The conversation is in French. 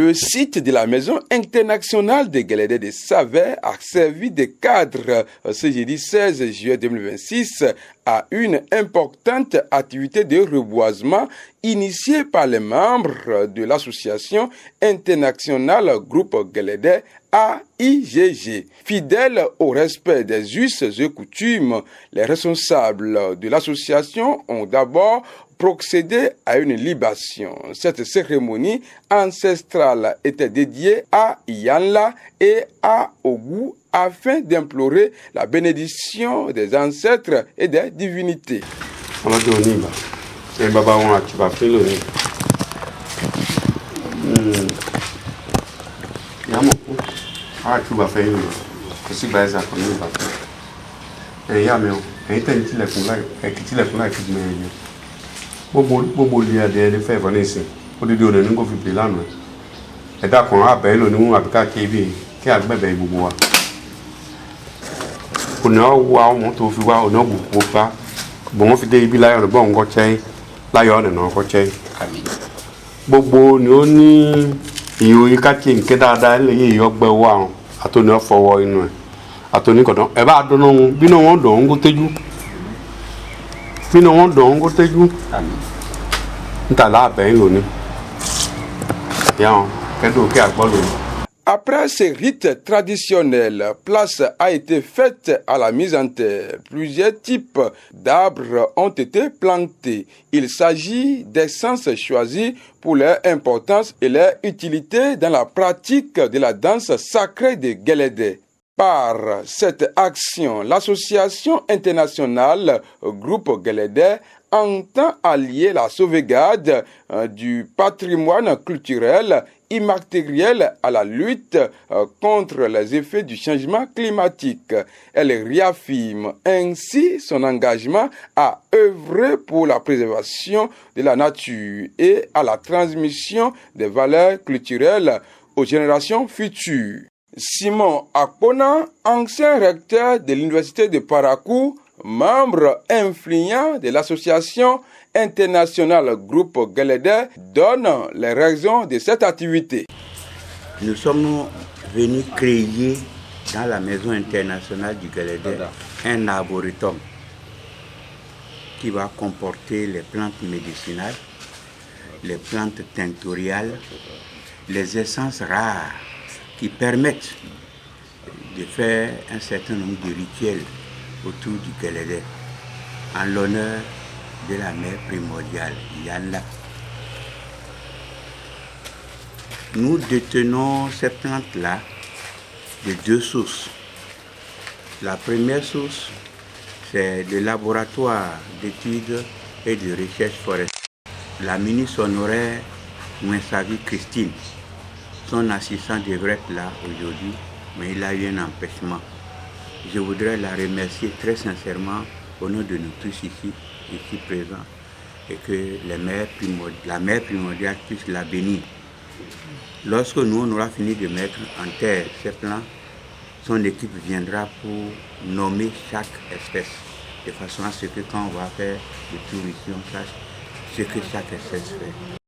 Le site de la Maison internationale des Guélédés de Savè a servi de cadre ce jeudi 16 juillet 2026 à une importante activité de reboisement initiée par les membres de l'association internationale Groupe Guélédé AIGG. Fidèles au respect des us et coutumes, les responsables de l'association ont d'abord procédé à une libation. Cette cérémonie ancestrale était dédiée à Yanla et à Ogu afin d'implorer la bénédiction des ancêtres et des divinités. Bobo lia de fe vanesi o de ona ngo fi plano e da kon abe lo ni won abika ke bi ke agbebe gbogbo wa ko na wa mo to fi wa ona bu pa bo won fi de ibi layo bo ngo che layo na no ko che gbogbo ni o ni iyo yi ka che nke dada le yi yo gbe wa atoni o fowo inu e atoni ko don e ba do no bi no won do ngo teju Après ces rites traditionnels, place a été faite à la mise en terre. Plusieurs types d'arbres ont été plantés. Il s'agit d'essences choisies pour leur importance et leur utilité dans la pratique de la danse sacrée des Guélédés. Par cette action, l'association internationale Groupe Guélédé entend allier la sauvegarde du patrimoine culturel immatériel à la lutte contre les effets du changement climatique. Elle réaffirme ainsi son engagement à œuvrer pour la préservation de la nature et à la transmission des valeurs culturelles aux générations futures. Simon Akpona, ancien recteur de l'université de Parakou, membre influent de l'association internationale Groupe Guélédé, donne les raisons de cette activité. Nous sommes venus créer dans la maison internationale du Guélédé un arboretum qui va comporter les plantes médicinales, les plantes tinctoriales, les essences rares qui permettent de faire un certain nombre de rituels autour du Guélédé en l'honneur de la mère primordiale, Yanla. Nous détenons ces plantes-là de deux sources. La première source, c'est le laboratoire d'études et de recherche forestière. La ministre honoraire Mouinsavi Christine, son assistant devrait être là aujourd'hui, mais il a eu un empêchement. Je voudrais la remercier très sincèrement au nom de nous tous ici présents, et que la mère primordiale puisse la bénir. Lorsque nous on aura fini de mettre en terre ces plants, son équipe viendra pour nommer chaque espèce, de façon à ce que quand on va faire le tour ici, on sache ce que chaque espèce fait.